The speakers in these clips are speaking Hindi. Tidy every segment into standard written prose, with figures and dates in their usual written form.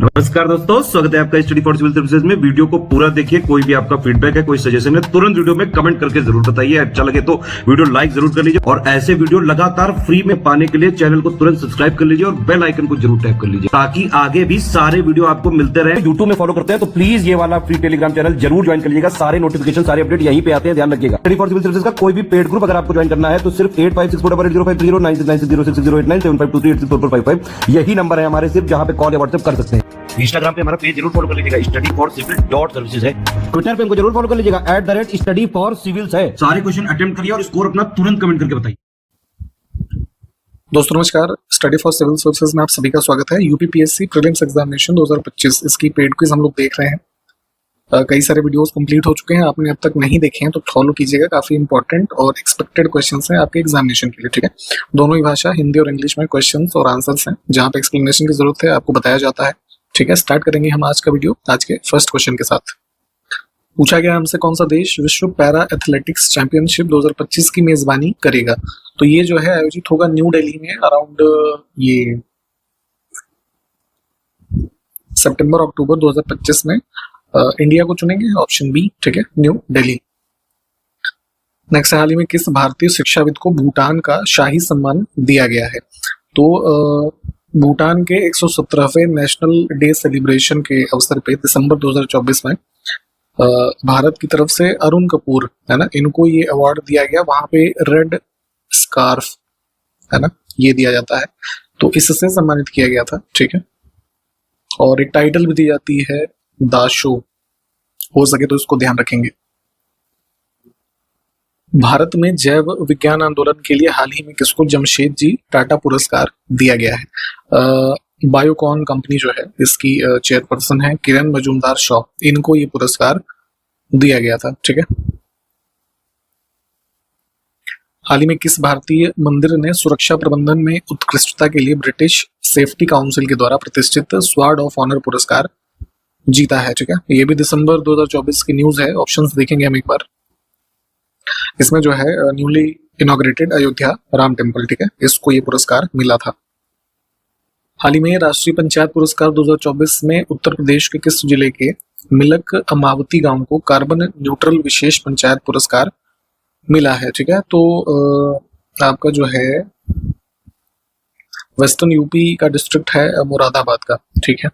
नमस्कार दोस्तों, स्वागत है आपका स्टडी फॉर सिविल सर्विसेज में। वीडियो को पूरा देखिए। कोई भी आपका फीडबैक है, कोई सजेशन है, तुरंत वीडियो में कमेंट करके जरूर बताइए। अच्छा लगे तो वीडियो लाइक जरूर कर लीजिए और ऐसे वीडियो लगातार फ्री में पाने के लिए चैनल को तुरंत सब्सक्राइब कर लीजिए और बेल आइकन को जरूर टैप कर लीजिए ताकि आगे भी सारे वीडियो आपको मिलते रहे। यूट्यूब में फॉलो करते हैं तो प्लीज ये वाला फ्री टेलीग्राम चैनल जरूर ज्वाइन कर लीजिएगा। सारे नोटिफिकेशन, सारे अपडेट यहीं पे आते हैं, ध्यान रखिएगा। स्टडी फॉर सिविल सर्विसेज का कोई भी पेड ग्रुप अगर आपको ज्वाइन करना है तो सिर्फ 856480560606097523864455 यही नंबर है हमारे, सिर्फ जहां पे कॉल या व्हाट्सएप कर सकते हैं। इंस्टाग्राम पे हमारा पेज जरूर फॉलो कर लीजिएगा, studyforcivil.services है। ट्विटर पे हमको जरूर फॉलो कर लीजिएगा, @studyforcivils है। सारे क्वेश्चन अटेम्प्ट करिए और स्कोर अपना तुरंत कमेंट करके बताइए। दोस्तों नमस्कार, स्टडी फॉर सिविल सर्विसेज में आप सभी का स्वागत है। यूपीपीएससी प्रीलिम्स एग्जामिनेशन 2025 इसकी पेड क्विज हम लोग देख रहे हैं। कई सारे वीडियोस कंप्लीट हो चुके हैं, आपने अब तक नहीं देखे हैं तो फॉलो कीजिएगा। काफी इंपॉर्टेंट और एक्सपेक्टेड क्वेश्चंस हैं आपके एग्जामिनेशन के लिए, ठीक है। दोनों ही भाषा, हिंदी और इंग्लिश में क्वेश्चंस और आंसर्स हैं। जहां पे एक्सप्लेनेशन की जरूरत है आपको बताया जाता है, ठीक है। स्टार्ट करेंगे हम आज का वीडियो आज के फर्स्ट क्वेश्चन के साथ। पूछा गया हमसे कौन सा देश विश्व पैरा एथलेटिक्स चैंपियनशिप 2025 की मेजबानी करेगा। तो ये जो है आयोजित होगा न्यू दिल्ली में अराउंड ये सितंबर अक्टूबर 2025 में। इंडिया को चुनेंगे, ऑप्शन बी, ठीक है, न्यू दिल्ली। नेक्स्ट, हाल ही में किस भारतीय शिक्षाविद को भूटान का शाही सम्मान दिया गया है। तो भूटान के 117वें नेशनल डे सेलिब्रेशन के अवसर पे दिसंबर 2024 में भारत की तरफ से अरुण कपूर, है ना, इनको ये अवार्ड दिया गया। वहां पे रेड स्कार्फ, है ना, ये दिया जाता है, तो इससे सम्मानित किया गया था, ठीक है। और एक टाइटल भी दी जाती है दाशो, हो सके तो इसको ध्यान रखेंगे। भारत में जैव विज्ञान आंदोलन के लिए हाल ही में किसको जमशेद जी टाटा पुरस्कार दिया गया है। बायोकॉन कंपनी जो है इसकी चेयरपर्सन है किरण मजूमदार शॉ, इनको ये पुरस्कार दिया गया था, ठीक है। हाल ही में किस भारतीय मंदिर ने सुरक्षा प्रबंधन में उत्कृष्टता के लिए ब्रिटिश सेफ्टी काउंसिल के द्वारा प्रतिष्ठित स्वॉर्ड ऑफ ऑनर पुरस्कार जीता है, ठीक है। ये भी दिसंबर 2024 की न्यूज है। ऑप्शंस देखेंगे हम एक बार। इसमें जो है newly inaugurated Ayodhya Ram temple, ठीक है, इसको ये पुरस्कार मिला था। हाल ही में राष्ट्रीय पंचायत पुरस्कार 2024 में उत्तर प्रदेश के किस जिले के मिलक अमावती गांव को कार्बन न्यूट्रल विशेष पंचायत पुरस्कार मिला है, ठीक है। तो आपका जो है वेस्टर्न यूपी का डिस्ट्रिक्ट है मुरादाबाद का, ठीक है,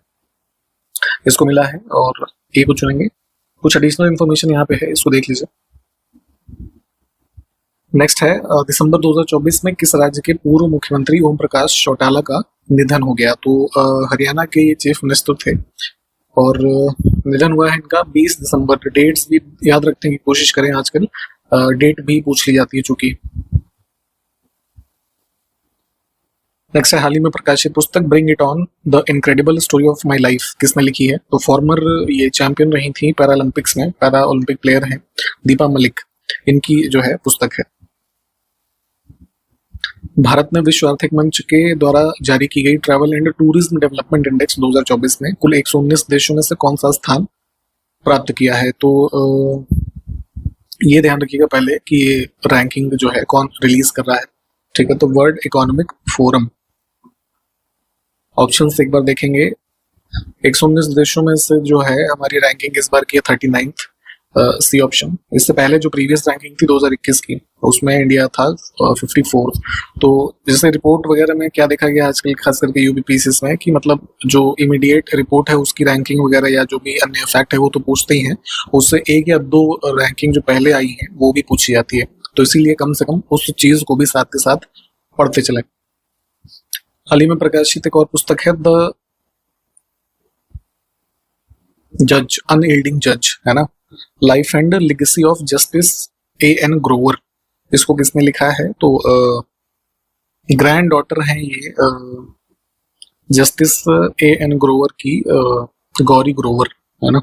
इसको मिला है और ए को चुनेंगे। कुछ एडिशनल इन्फॉर्मेशन यहाँ पे है, इसको देख लीजिए। नेक्स्ट है दिसंबर 2024 में किस राज्य के पूर्व मुख्यमंत्री ओम प्रकाश चौटाला का निधन हो गया। तो हरियाणा के ये चीफ मिनिस्टर थे और निधन हुआ है इनका 20 दिसंबर। डेट्स भी याद रखने की कोशिश करें, आजकल डेट भी पूछ ली जाती है चूंकि। नेक्स्ट है हाल ही में प्रकाशित पुस्तक bring it on the incredible story of my life किसने लिखी है। तो फॉर्मर ये चैंपियन रही थी पैरा ओलंपिक्स में, पैरा ओलंपिक प्लेयर हैं दीपा मलिक, इनकी जो है पुस्तक है। भारत में विश्व आर्थिक मंच के द्वारा जारी की गई travel and tourism development index 2024 में कुल 119 देशों में से कौन सा स्थान प्राप्त किया है। तो ये ध्यान रखिएगा पहले कि ये रैंकिंग जो है कौन रिलीज कर रहा है, ठीक है। तो वर्ल्ड इकोनॉमिक फोरम। ऑप्शंस एक बार देखेंगे। 119 देशों में से जो है हमारी रैंकिंग इस बार की है 39th, सी ऑप्शन। इससे पहले जो प्रीवियस रैंकिंग थी 2021 की, उसमें इंडिया था 54th। तो जैसे रिपोर्ट वगैरह में क्या देखा गया आजकल खास करके यूपीपीसीएस में कि मतलब जो इमीडिएट रिपोर्ट है उसकी रैंकिंग वगैरह या जो भी अन्य फैक्ट है वो तो पूछते ही हैं, उससे एक या दो रैंकिंग जो पहले आई है वो भी पूछी जाती है। तो इसीलिए कम से कम उस चीज को भी साथ के साथ पढ़ते चले। हाल ही में प्रकाशित एक और पुस्तक है द जज अनयील्डिंग जज, है ना, life and legacy of justice A.N. Grover, इसको किसने लिखा है। तो ग्रैंड डॉटर हैं ये जस्टिस A.N. ग्रोवर की, गौरी ग्रोवर, है ना।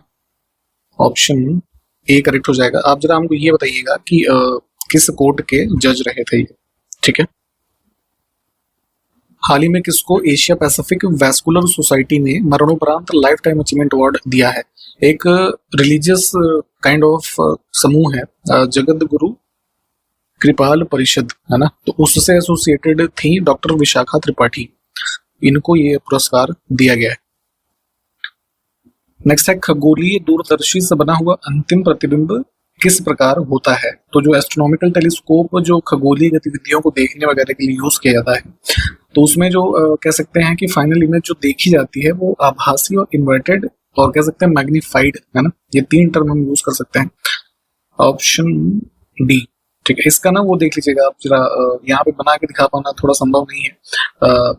ऑप्शन ए करेक्ट हो जाएगा। आप जरा हमको ये बताइएगा कि किस कोर्ट के जज रहे थे ये, ठीक है। हाल ही में किसको एशिया पैसिफिक वैस्कुलर सोसाइटी ने मरणोपरांत लाइफ टाइम अचीवमेंट अवार्ड दिया है। एक रिलीजियस काइंड ऑफ समूह है जगत गुरु कृपाल परिषद, है ना, तो उससे एसोसिएटेड थी डॉक्टर विशाखा त्रिपाठी, इनको ये पुरस्कार दिया गया है। नेक्स्ट है खगोलीय दूरदर्शी से बना हुआ अंतिम प्रतिबिंब किस प्रकार होता है। तो जो एस्ट्रोनॉमिकल टेलीस्कोप जो खगोलीय गतिविधियों को देखने वगैरह के लिए यूज किया जाता है, तो उसमें जो कह सकते हैं कि फाइनल इमेज जो देखी जाती है वो आभासी और इन्वर्टेड और कह सकते हैं मैग्नीफाइड, है ना। ये 3 टर्म हम यूज कर सकते हैं। ऑप्शन डी, ठीक है। इसका ना वो देख लीजिएगा आप जरा, यहाँ पे बना के दिखा पाना थोड़ा संभव नहीं है।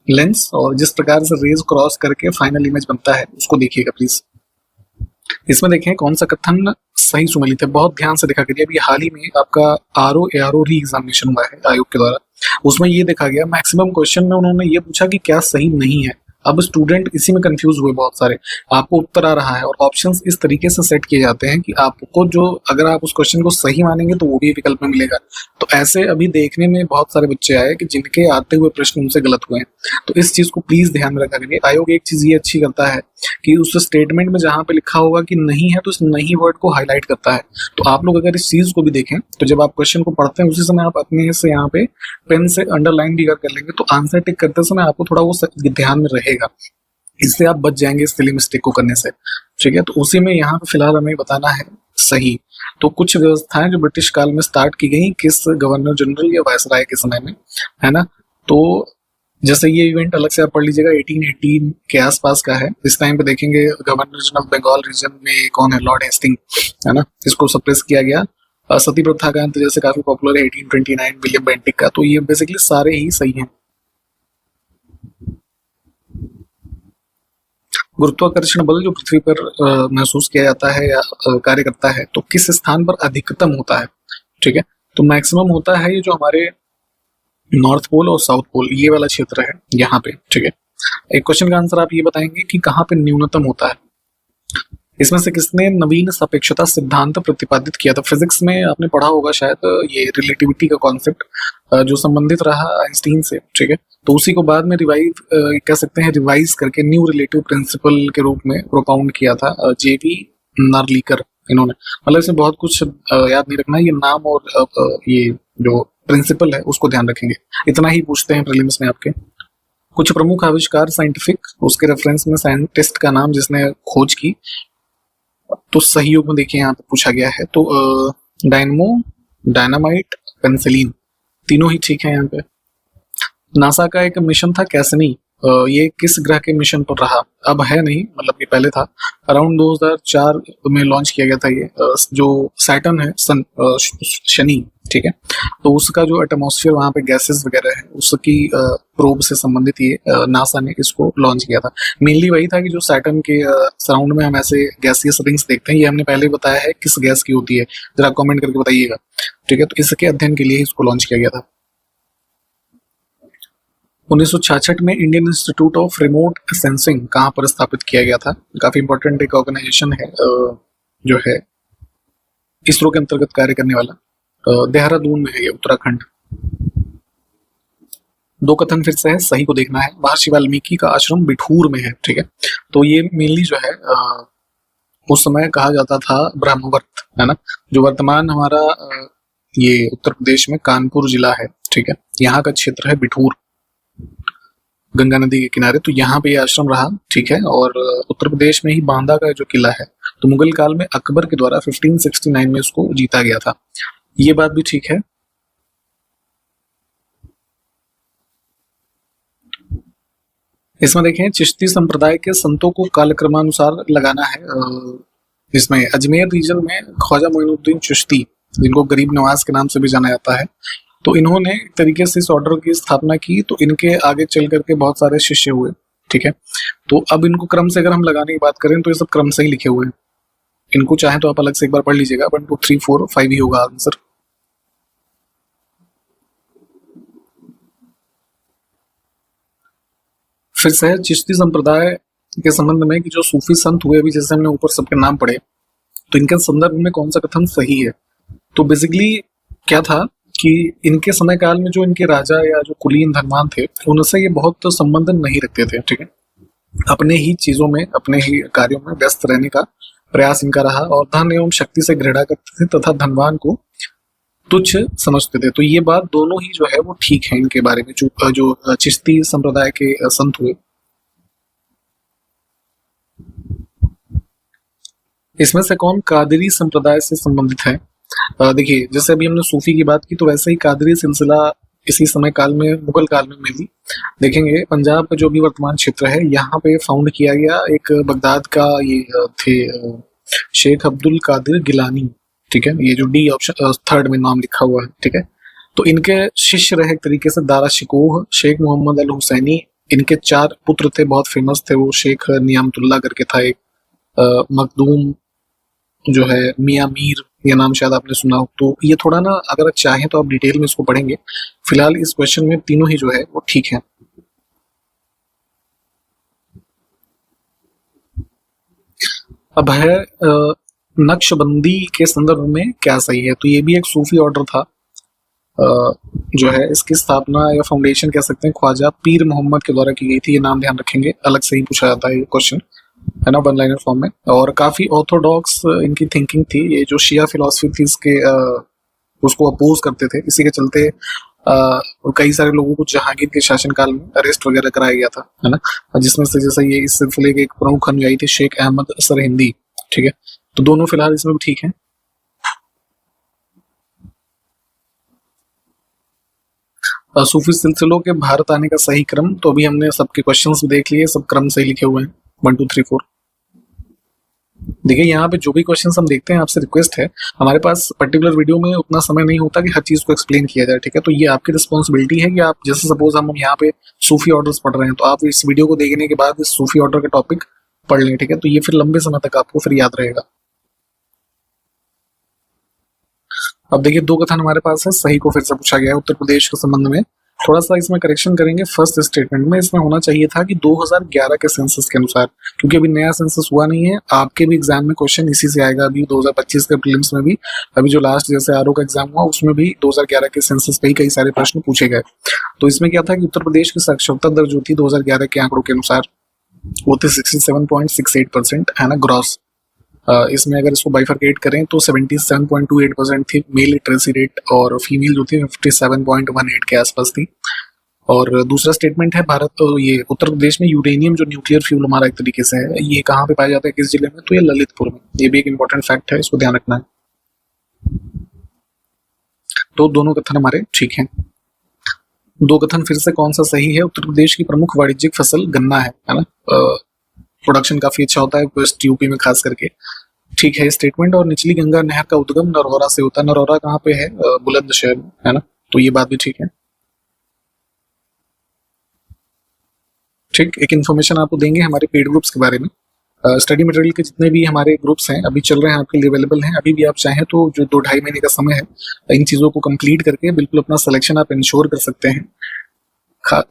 लेंस और जिस प्रकार से रेज क्रॉस करके फाइनल इमेज बनता है उसको देखिएगा प्लीज। इसमें देखें कौन सा कथन सही सुमेलित है, बहुत ध्यान से देखा करिए। अभी हाल ही में आपका आरओ एआरओ री एग्जामिनेशन हुआ है आयोग के द्वारा, उसमें ये देखा गया मैक्सिमम क्वेश्चन में उन्होंने ये पूछा कि क्या सही नहीं है। अब स्टूडेंट इसी में कंफ्यूज हुए बहुत सारे, आपको उत्तर आ रहा है और ऑप्शंस इस तरीके से सेट किए जाते हैं कि आपको जो, अगर आप उस क्वेश्चन को सही मानेंगे तो वो भी विकल्प में मिलेगा। तो ऐसे अभी देखने में बहुत सारे बच्चे आए कि जिनके आते हुए प्रश्न उनसे गलत हुए हैं। तो इस चीज को प्लीज ध्यान में रखा करिए। आयोग एक चीज ये अच्छी करता है कि उस स्टेटमेंट में जहां पे लिखा होगा कि नहीं है तो इस नहीं वर्ड को हाईलाइट करता है। तो आप लोग अगर इस चीज को भी देखें तो जब आप क्वेश्चन को पढ़ते हैं उसी समय आप अपने से यहाँ पे पेन से अंडरलाइन भी कर लेंगे तो आंसर टिक करते समय आपको थोड़ा वो ध्यान में रहेगा, इससे आप बच जाएंगे इस सिली मिस्टेक को करने से, ठीक है। तो उसी में यहाँ पे फिलहाल हमें बताना है सही। तो कुछ व्यवस्थाएं जो ब्रिटिश काल में स्टार्ट की गई किस गवर्नर जनरल या वायसराय के समय में, है ना। तो जैसे ये इवेंट अलग से आप पढ़ लीजिएगा, 1818 के आसपास का है। इस टाइम पे देखेंगे governor general of Bengal region में कौन है, लॉर्ड हेस्टिंग, है ना। इसको सप्रेस किया गया। सती प्रथा का अंत जैसे काफी पॉपुलर है 1829 विलियम बेंटिक का। तो ये बेसिकली सारे ही सही हैं। गुरुत्वाकर्षण बल जो पृथ्वी पर महसूस किया जाता है या कार्य करता है तो किस स्थान पर अधिकतम होता है, ठीक है। तो मैक्सिमम होता है ये जो हमारे नॉर्थ पोल और साउथ पोल ये वाला क्षेत्र है यहाँ पे, ठीक है। एक क्वेश्चन का आंसर आप ये बताएंगे कि कहाँ पे न्यूनतम होता है। इसमें से किसने नवीन सापेक्षता सिद्धांत प्रतिपादित किया था। फिजिक्स में आपने पढ़ा होगा शायद ये रिलेटिविटी का कॉन्सेप्ट जो संबंधित रहा आइंस्टीन से, ठीक है। तो उसी को बाद में कह सकते हैं रिवाइज करके न्यू रिलेटिव प्रिंसिपल के रूप में प्रोपाउंड किया था जेवी नार्लिकर इन्होंने। मतलब इसमें बहुत कुछ याद नहीं रखना, ये नाम और ये जो प्रिंसिपल है उसको ध्यान रखेंगे। इतना ही पूछते हैं प्रीलिम्स में आपके। कुछ प्रमुख आविष्कार साइंटिफिक, उसके रेफरेंस में साइंटिस्ट का नाम जिसने खोज की। तो सहयोग में देखिए यहाँ पे पूछा गया है, तो डायनमो, डायनामाइट, पेंसिलिन, तीनों ही ठीक है यहाँ पे। नासा का एक मिशन था कैसनी, ये किस ग्रह के मिशन पर रहा, अब है नहीं, मतलब ये पहले था। अराउंड 2004 में लॉन्च किया गया था ये। जो सैटर्न है शनि, ठीक है। तो उसका जो एटमॉस्फेयर वहां पे गैसेस वगैरह है उसकी प्रोब से संबंधित ये नासा ने इसको लॉन्च किया था। मेनली वही था कि जो सैटर्न के सराउंड में हम ऐसे गैसियस रिंग्स देखते हैं, ये हमने पहले बताया है किस गैस की होती है, जरा कमेंट करके बताइएगा, ठीक है। तो इसके अध्ययन के लिए इसको लॉन्च किया गया था। 1966 में Indian institute of remote sensing कहाँ पर स्थापित किया गया था। काफी इंपॉर्टेंट एक ऑर्गेनाइजेशन है जो है इसरो के अंतर्गत कार्य करने वाला। देहरादून में है ये, उत्तराखंड। 2 कथन फिर से है, सही को देखना है। महर्षि वाल्मीकि का आश्रम बिठूर में है, ठीक है। तो ये मेनली जो है उस समय कहा जाता था ब्रह्मवर्त, है ना, जो वर्तमान हमारा ये उत्तर प्रदेश में कानपुर जिला है, ठीक है। यहाँ का क्षेत्र है बिठूर, गंगा नदी के किनारे। तो यहाँ पे ये आश्रम रहा, ठीक है। और उत्तर प्रदेश में ही बांदा का जो किला है, तो मुगल काल में अकबर के द्वारा 1569 में उसको जीता गया था। ये बात भी ठीक है। इसमें देखें चिश्ती संप्रदाय के संतों को कालक्रमानुसार लगाना है। इसमें अजमेर रीजन में ख्वाजा मोइनुद्दीन चिश्ती, जिनको गरीब नवाज के नाम से भी जाना जाता है, तो इन्होंने एक तरीके से इस ऑर्डर की स्थापना की। तो इनके आगे चल करके बहुत सारे शिष्य हुए, ठीक है। तो अब इनको क्रम से अगर हम लगाने की बात करें तो ये सब क्रम से ही लिखे हुए हैं। इनको चाहे तो आप अलग से एक बार पढ़ लीजिएगा, 1 2 3 4 5 ही होगा आंसर। फिर से चिश्ती संप्रदाय के संबंध में कि जो सूफी संत हुए, अभी जैसे हमने ऊपर सबके नाम पढ़े, तो इनके संदर्भ में कौन सा कथन सही है। तो बेसिकली क्या था कि इनके समय काल में जो इनके राजा या जो कुलीन धनवान थे उनसे ये बहुत संबंध नहीं रखते थे, ठीक है। अपने ही चीजों में, अपने ही कार्यों में व्यस्त रहने का प्रयास इनका रहा और धन एवं शक्ति से घृणा करते थे तथा धनवान को तुच्छ समझते थे। तो ये बात दोनों ही जो है वो ठीक है इनके बारे में, जो चिश्ती संप्रदाय के संत हुए। इसमें से कौन कादरी संप्रदाय से संबंधित है? देखिए, जैसे अभी हमने सूफी की बात की, तो वैसे ही कादरी सिलसिला इसी समय काल में, मुगल काल में भी देखेंगे। पंजाब का जो भी वर्तमान क्षेत्र है, यहाँ पे फाउंड किया गया एक बगदाद का ये थे शेख अब्दुल कादिर गिलानी। ठीक है, ये जो डी ऑप्शन थर्ड में नाम लिखा हुआ है। ठीक है, तो इनके शिष्य रहे एक तरीके से दारा शिकोह, शेख मोहम्मद अल हुसैनी। इनके 4 पुत्र थे, बहुत फेमस थे वो। शेख नियामतुल्लाह करके था एक, मखदूम जो है, मियाँ मीर, ये नाम शायद आपने सुना हो। तो ये थोड़ा ना, अगर आप चाहें तो आप डिटेल में इसको पढ़ेंगे। फिलहाल इस क्वेश्चन में तीनों ही जो है वो ठीक है। अब है नक्शबंदी के संदर्भ में क्या सही है? तो ये भी एक सूफी ऑर्डर था, जो है इसकी स्थापना या फाउंडेशन कह सकते हैं ख्वाजा पीर मोहम्मद के द्वारा की गई थी। ये नाम ध्यान रखेंगे, अलग से ही पूछा जाता है ये क्वेश्चन, है ना, वन लाइनर फॉर्म में। और काफी ऑर्थोडॉक्स इनकी थिंकिंग थी। ये जो शिया फिलॉसफी थी, इसके उसको अपोज करते थे। इसी के चलते कई सारे लोगों को जहांगीर के शासनकाल में अरेस्ट वगैरह कराया गया था, है ना, जिसमें से जैसे ये इस सिलसिले के एक प्रमुख अनुयायी थे शेख अहमद असर हिंदी। ठीक है, तो दोनों फिलहाल इसमें भी ठीक है। सूफी सिलसिलों के भारत आने का सही क्रम, तो अभी हमने सबके क्वेश्चंस देख लिए, सब क्रम सही लिखे हुए हैं, 1 2 3 4। देखिए, यहाँ पे जो भी क्वेश्चंस हम देखते हैं, आपसे रिक्वेस्ट है, हमारे पास पर्टिकुलर वीडियो में उतना समय नहीं होता कि हर चीज को एक्सप्लेन किया जाए। ठीक है, तो ये आपकी रिस्पॉन्सिबिलिटी है कि आप, जैसे सपोज हम यहाँ पे सूफी ऑर्डर्स पढ़ रहे हैं, तो आप इस वीडियो को देखने के बाद इस सूफी ऑर्डर का टॉपिक पढ़ लें। ठीक है, तो ये फिर लंबे समय तक आपको फिर याद रहेगा। अब देखिए, 2 कथन हमारे पास है, सही को फिर से पूछा गया है उत्तर प्रदेश के संबंध में। थोड़ा सा इसमें करेक्शन करेंगे। फर्स्ट स्टेटमेंट में इसमें होना चाहिए था कि 2011 के सेंसस के अनुसार, क्योंकि अभी नया सेंसस हुआ नहीं है। आपके भी एग्जाम में क्वेश्चन इसी से आएगा। अभी 2025 के प्रीलिम्स में भी, अभी जो लास्ट जैसे आरओ का एग्जाम हुआ, उसमें भी 2011 के सेंसस पे ही कई सारे प्रश्न पूछे गए। तो इसमें क्या था कि उत्तर प्रदेश की साक्षरता दर जो थी 2011 के आंकड़ों के अनुसार, वो थी 67.68%, है ना, ग्रॉस। इसमें अगर इसको बाइफरकेट करें तो 77.28% थी मेल लिटरेसी रेट, और फीमेल जो थी 57.18 के आसपास थी। और दूसरा स्टेटमेंट है, भारत, तो ये उत्तर प्रदेश में यूरेनियम जो न्यूक्लियर फ्यूल हमारा एक तरीके से है, ये कहाँ पे पाया जाता है, किस जिले में? तो ये ललितपुर में। ये भी एक इंपॉर्टेंट फैक्ट है, इसको ध्यान रखना है। तो दोनों कथन हमारे ठीक हैं। 2 कथन फिर से कौन सा सही है? उत्तर प्रदेश की प्रमुख वाणिज्यिक फसल गन्ना है ना, प्रोडक्शन काफी अच्छा होता है वेस्ट यूपी में खास करके। ठीक है स्टेटमेंट। और निचली गंगा नहर का उद्गम नरौरा से होता है। नरौरा कहाँ पे है? बुलंदशहर में, है ना, तो ये बात भी ठीक है। ठीक, एक इन्फॉर्मेशन आपको देंगे हमारे पेड ग्रुप्स के बारे में। स्टडी मटेरियल के जितने भी हमारे ग्रुप्स हैं अभी चल रहे हैं, आपके लिए अवेलेबल हैं। अभी भी आप चाहें तो जो 2-2.5 महीने का समय है, इन चीज़ों को कंप्लीट करके बिल्कुल अपना सिलेक्शन आप इंश्योर कर सकते हैं।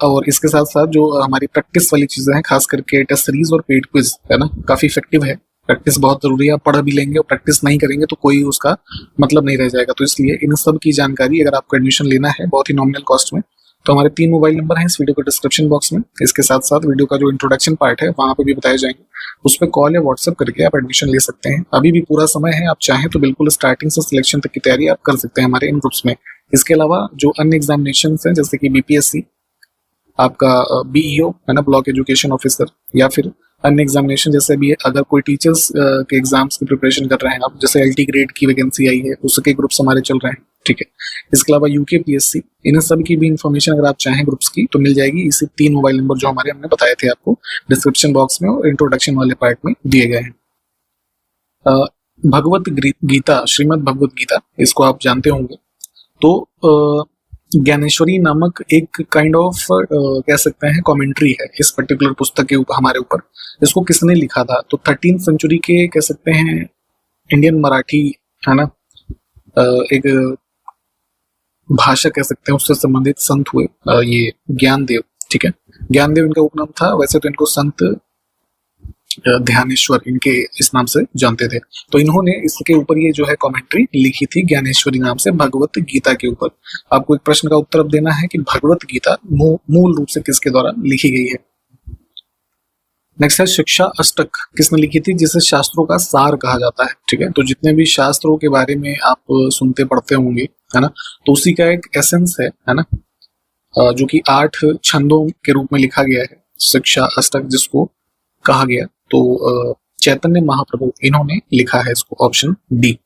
और इसके साथ साथ जो हमारी प्रैक्टिस वाली चीज़ें हैं, खास करके टेस्ट सीरीज और पेड क्विज, है ना, काफ़ी इफेक्टिव है। प्रैक्टिस बहुत जरूरी है। आप पढ़ भी लेंगे और प्रैक्टिस नहीं करेंगे तो कोई उसका मतलब नहीं रह जाएगा। तो इसलिए इन सब की जानकारी अगर आपको एडमिशन लेना है बहुत ही नॉमिनल कॉस्ट में, तो हमारे 3 मोबाइल नंबर हैं इस वीडियो के डिस्क्रिप्शन बॉक्स में। इसके साथ साथ वीडियो का जो इंट्रोडक्शन पार्ट है वहां पे भी बताए जाएंगे, उस पर कॉल या व्हाट्सएप करके आप एडमिशन ले सकते हैं। अभी भी पूरा समय है, आप चाहें तो बिल्कुल स्टार्टिंग से सिलेक्शन तक की तैयारी आप कर सकते हैं हमारे इन ग्रुप्स में। इसके अलावा जो अन्य एग्जामिनेशन हैं जैसे कि बीपीएससी, आपका बीईओ, है ना, ब्लॉक एजुकेशन ऑफिसर, या फिर अन्य एग्जामिनेशन जैसे भी अगर कोई टीचर्स के एग्जाम्स की प्रिपरेशन कर रहे हैं आप, जैसे एलटी ग्रेड की वैकेंसी आई है, उसके ग्रुप्स हमारे चल रहे हैं। ठीक है, इसके अलावा यूके पीएससी, इन सब की भी इन्फॉर्मेशन अगर आप चाहें ग्रुप्स की तो मिल जाएगी। इसी 3 मोबाइल नंबर जो हमारे हमने बताए थे आपको डिस्क्रिप्शन बॉक्स में और इंट्रोडक्शन वाले पार्ट में दिए गए हैं। भगवत गीता, श्रीमद् भगवत गीता, इसको आप जानते होंगे। तो ज्ञानेश्वरी नामक एक काइंड ऑफ कह सकते हैं कमेंट्री है इस पर्टिकुलर पुस्तक के ऊपर, हमारे ऊपर। इसको किसने लिखा था? तो 13th सेंचुरी के कह सकते हैं इंडियन मराठी, है ना, एक भाषा कह सकते हैं, उससे संबंधित संत हुए ये ज्ञानदेव। ठीक है, ज्ञानदेव इनका उपनाम था। वैसे तो इनको संत ध्यानेश्वर इनके इस नाम से जानते थे। तो इन्होंने इसके ऊपर ये जो है कमेंट्री लिखी थी ज्ञानेश्वरी नाम से, भगवत गीता के ऊपर। आपको एक प्रश्न का उत्तर अब देना है कि भगवत गीता मूल रूप से किसके द्वारा लिखी गई है। नेक्स्ट है शिक्षा अष्टक, किसने लिखी थी? जिसे शास्त्रों का सार कहा जाता है। ठीक है, तो जितने भी शास्त्रों के बारे में आप सुनते पढ़ते होंगे, है ना, तो उसी का एक एसेंस है ना, जो कि 8 छंदों के रूप में लिखा गया है, शिक्षा अष्टक जिसको कहा गया। तो चैतन्य महाप्रभु, इन्होंने लिखा है इसको, ऑप्शन डी।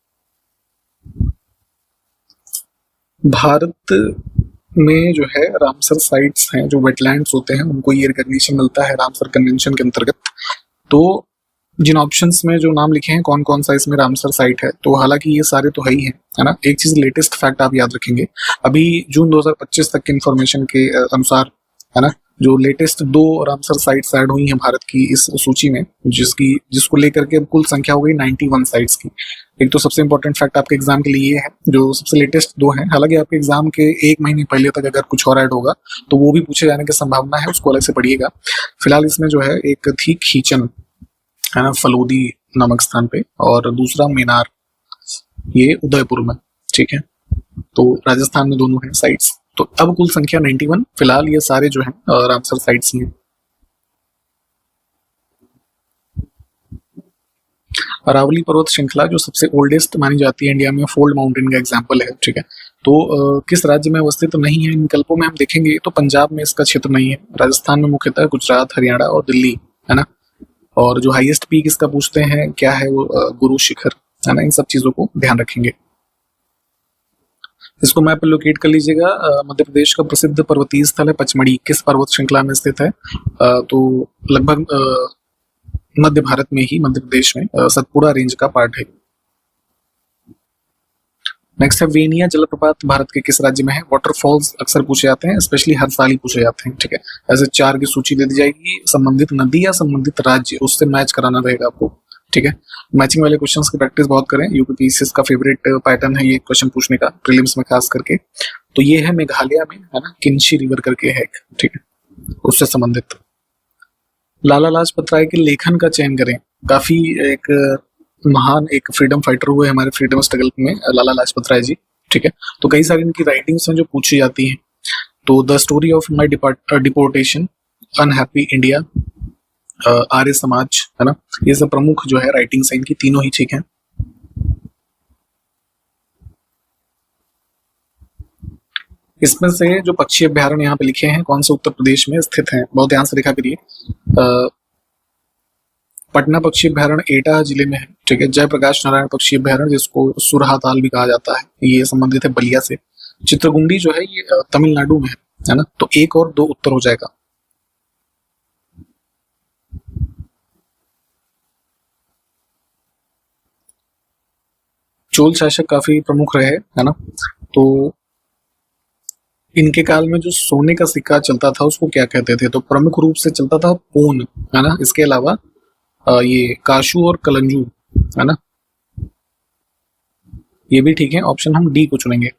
भारत में जो है रामसर साइट्स हैं, जो वेटलैंड्स होते हैं, उनको ये रिकॉग्निशन मिलता है रामसर कन्वेंशन के अंतर्गत। तो जिन ऑप्शंस में जो नाम लिखे हैं कौन कौन सा इसमें रामसर साइट है, तो हालांकि ये सारे तो है ही है ना। एक चीज लेटेस्ट फैक्ट आप याद रखेंगे, अभी जून 2025 तक के इंफॉर्मेशन के अनुसार, है ना, जो लेटेस्ट 2 रामसर साइट्स ऐड हुई हैं भारत की इस सूची में, जिसको लेकर के कुल संख्या हो गई 91 साइट्स की। एक तो सबसे इंपॉर्टेंट फैक्ट आपके एग्जाम के लिए ये है, जो सबसे लेटेस्ट 2 हैं। हालांकि आपके एग्जाम के 1 महीने पहले तक अगर कुछ और ऐड होगा तो वो भी पूछे जाने की संभावना है, उसको अलग से पढ़िएगा। फिलहाल इसमें जो है एक थी खींचन, है ना, फलोदी नामक स्थान पे, और दूसरा मीनार, ये उदयपुर में, ठीक है। तो राजस्थान में दोनों हैं साइट्स। तो अब कुल संख्या 91, फिलहाल ये सारे जो हैं रामसर साइट्स ही हैं। अरावली पर्वत श्रृंखला जो सबसे ओल्डेस्ट मानी जाती है इंडिया में, फोल्ड माउंटेन का एग्जांपल है, ठीक है। तो किस राज्य में अवस्थित नहीं है, इन विकल्पों में हम देखेंगे तो पंजाब में इसका क्षेत्र नहीं है, राजस्थान में मुख्यतः गुजरात, हरियाणा और दिल्ली, है ना। और जो हाईएस्ट पीक इसका पूछते हैं क्या है, वो गुरु शिखर, है ना। इन सब चीजों को ध्यान रखेंगे। इसको मैप पे लोकेट कर लीजिएगा। मध्य प्रदेश का प्रसिद्ध पर्वतीय स्थल है पचमढ़ी, किस पर्वत श्रृंखला में स्थित है, तो लगभग मध्य भारत में ही, मध्य प्रदेश में सतपुड़ा रेंज का पार्ट है। नेक्स्ट है वेनिया जलप्रपात भारत के किस राज्य में है। वाटरफॉल्स अक्सर पूछे जाते हैं, स्पेशली हर साल ही पूछे जाते हैं, ठीक है। ऐसे 4 की सूची दे दी जाएगी, संबंधित नदी या संबंधित राज्य उससे मैच कराना रहेगा आपको, ठीक है। मैचिंग वाले क्वेश्चंस की प्रैक्टिस बहुत करें, यूपीपीसीएस का फेवरेट पैटर्न है ये क्वेश्चन पूछने का, प्रीलिम्स में खास करके। तो ये है मेघालय में, है ना, किन्शी रिवर करके है, ठीक है, उससे संबंधित। लाला लाजपत राय के लेखन का चयन करें। काफी एक महान एक फ्रीडम फाइटर हुए हमारे फ्रीडम स्ट्रगल में लाला लाजपत राय जी, ठीक है। तो कई सारी इनकी राइटिंग्स हैं जो पूछी जाती हैं। तो the story of my deportation, unhappy India, Arya Samaj, है ना, ये सब प्रमुख जो है राइटिंग्स हैं इनकी, तीनों ही ठीक है। इसमें से जो पक्षी अभ्यारण्य यहाँ पे लिखे हैं कौन से उत्तर प्रदेश में स्थित हैं, बहुत ध्यान से देखा करिए। पटना पक्षी अभ्यारण्य एटा जिले में है, ठीक है। जयप्रकाश नारायण पक्षी अभ्यारण्य, जिसको सुरहाताल भी कहा जाता है, ये संबंधित है बलिया से। चित्रकुंडी जो है ये तमिलनाडु में है ना। तो 1 और 2 उत्तर हो जाएगा। चोल शासक काफी प्रमुख रहे, है ना। तो इनके काल में जो सोने का सिक्का चलता था उसको क्या कहते थे, तो प्रमुख रूप से चलता था पून, है ना। इसके अलावा ये काशू और कलंजू, है ना, ये भी ठीक है। ऑप्शन हम डी को चुनेंगे।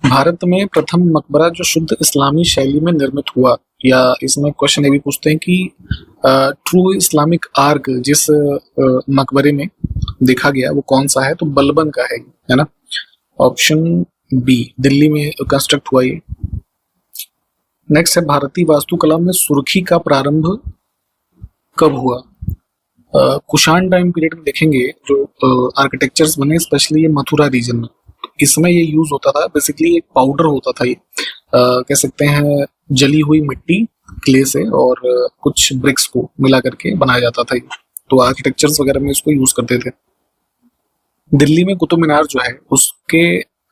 भारत में प्रथम मकबरा जो शुद्ध इस्लामी शैली में निर्मित हुआ, या इसमें क्वेश्चन ये भी पूछते हैं कि ट्रू इस्लामिक आर्क जिस मकबरे में देखा गया वो कौन सा है, तो बलबन का है ना। ऑप्शन बी, दिल्ली में कंस्ट्रक्ट हुआ ये। नेक्स्ट है भारतीय वास्तुकला में सुर्खी का प्रारंभ कब हुआ। कुषाण टाइम पीरियड में देखेंगे जो आर्किटेक्चर्स बने, स्पेशली ये मथुरा रीजन में, इसमें ये यूज होता था। बेसिकली एक पाउडर होता था ये, कह सकते हैं जली हुई मिट्टी, क्ले से और कुछ ब्रिक्स को मिला करके बनाया जाता था ये। तो आर्किटेक्चर्स वगैरह में इसको यूज करते थे। दिल्ली में कुतुब मीनार जो है उसके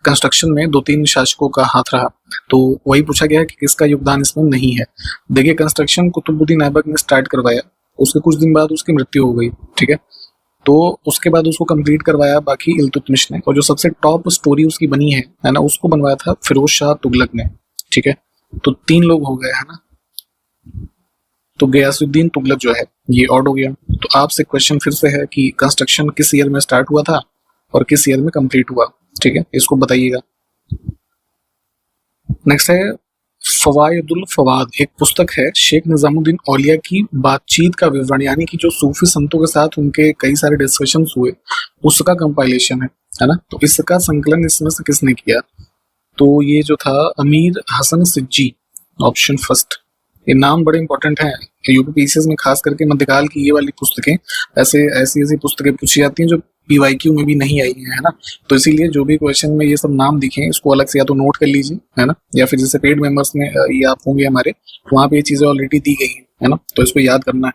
कंस्ट्रक्शन में 2-3 शासकों का हाथ रहा, तो वही पूछा गया कि किसका योगदान इसमें नहीं है। देखिए कंस्ट्रक्शन कुतुबुद्दीन ऐबक ने स्टार्ट करवाया, उसके कुछ दिन बाद उसकी मृत्यु हो गई, ठीक है। तो उसके बाद उसको कंप्लीट करवाया बाकी इल्तुतमिश ने, और जो सबसे टॉप स्टोरी उसकी बनी है ना, उसको बनवाया था फिरोज शाह तुगलक ने, ठीक है। तो 3 लोग हो गए, है ना। तो गयासुद्दीन तुगलक जो है ये ऑड हो गया। तो आपसे क्वेश्चन फिर से है कि कंस्ट्रक्शन किस ईयर में स्टार्ट हुआ था और किस ईयर में कंप्लीट हुआ, ठीक है, इसको बताइएगा। नेक्स्ट है फवायदुल फवाद, एक पुस्तक है शेख निजामुद्दीन औलिया की बातचीत का विवरण, यानी कि जो सूफी संतों के साथ उनके कई सारे डिस्कशंस हुए उसका कंपाइलेशन है ना। तो इसका संकलन इसमें से किसने किया, तो ये जो था अमीर हसन सिज्जी, ऑप्शन फर्स्ट। ये नाम बड़े इंपॉर्टेंट हैं यूपीपीसीएस में, खास करके मध्यकाल की ये वाली पुस्तकें, ऐसी पुस्तकें पूछी जाती हैं जो पीवाईक्यू में भी नहीं आई है ना। तो इसीलिए जो भी क्वेश्चन में ये सब नाम दिखे इसको अलग से या तो नोट कर लीजिए, है ना, या फिर जैसे पेड मेंबर्स में ये आप होंगे हमारे, वहाँ पे ये चीजें ऑलरेडी दी गई है ना, तो इसको याद करना है।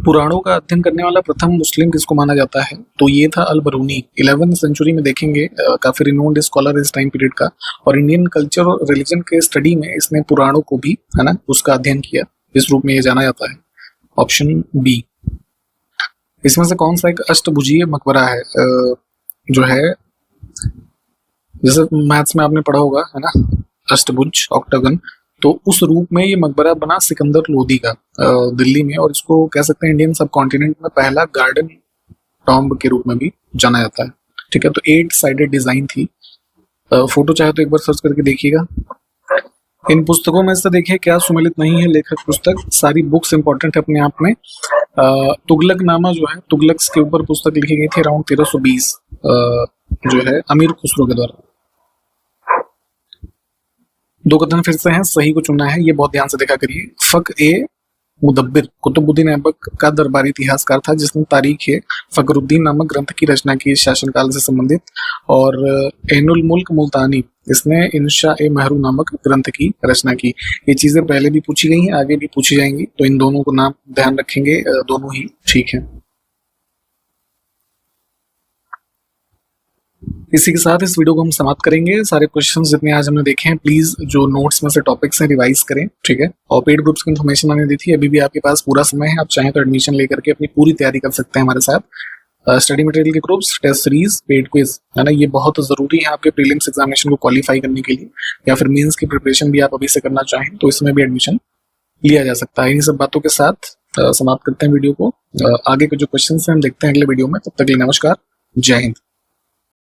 पुराणों का अध्ययन करने वाला प्रथम मुस्लिम किसको माना जाता है? तो ये था अल बरूनी। 11वीं सेंचुरी में देखेंगे काफी रिनोन्ड स्कॉलर इस टाइम पीरियड का, और इंडियन कल्चर और रिलीजन के स्टडी में इसने पुराणों को भी, है ना, उसका अध्ययन किया। इस रूप में ये जाना जाता है। Option B. इसमें से कौन सा एक अष्टभुजीय मकबरा है? जो है, जैसे मैथ्स में आपने पढ़ा होगा, है ना, अष्टभुज, ऑक्टागन, तो उस रूप में ये मकबरा बना सिकंदर लोदी का दिल्ली में, और इसको कह सकते हैं इंडियन सब कॉन्टिनेंट में पहला गार्डन टॉम्ब के रूप में भी जाना जाता है। ठीक है, तो 8 साइडेड डिजाइन थी। फोटो चाहे तो एक बार सर्च करके देखिएगा। इन पुस्तकों में से देखिए क्या सुमेलित नहीं है लेखक पुस्तक? सारी बुक्स इंपॉर्टेंट है अपने आप में। तुगलक नामा जो है, तुगलक के ऊपर पुस्तक लिखी गई थी अराउंड 1320 जो है अमीर खुसरो के द्वारा। 2 कथन फिर से हैं, सही को चुनना है, ये बहुत ध्यान से देखा करिए। फक ए मुदब्बिर कुतुबुद्दीन ऐबक का दरबारी इतिहासकार था जिसने तारीख ए फखरुद्दीन नामक ग्रंथ की रचना की शासनकाल से संबंधित, और एनुल मुल्क मुल्तानी, इसने इंशा ए महरू नामक ग्रंथ की रचना की। ये चीजें पहले भी पूछी गई हैं, आगे भी पूछी जाएंगी, तो इन दोनों को नाम ध्यान रखेंगे, दोनों ही ठीक है। इसी के साथ इस वीडियो को हम समाप्त करेंगे। सारे क्वेश्चंस जितने आज हमने देखे हैं, प्लीज जो नोट्स में से टॉपिक्स हैं रिवाइज करें, ठीक है। और पेड ग्रुप्स की इन्फॉर्मेशन मैंने दी थी, अभी भी आपके पास पूरा समय है, आप चाहें तो एडमिशन लेकर के अपनी पूरी तैयारी कर सकते हैं हमारे साथ। स्टडी मटेरियल के groups, test series, paid quiz, है ना, ये बहुत जरूरी है आपके प्रीलिम्स एग्जामिनेशन को क्वालिफाई करने के लिए, या फिर मेंस की प्रिपरेशन भी आप अभी से करना चाहें तो इसमें भी एडमिशन लिया जा सकता है। इन सब बातों के साथ समाप्त करते हैं वीडियो को। आगे के जो क्वेश्चन हैं हम देखते हैं अगले वीडियो में। तब तक के लिए नमस्कार, जय हिंद।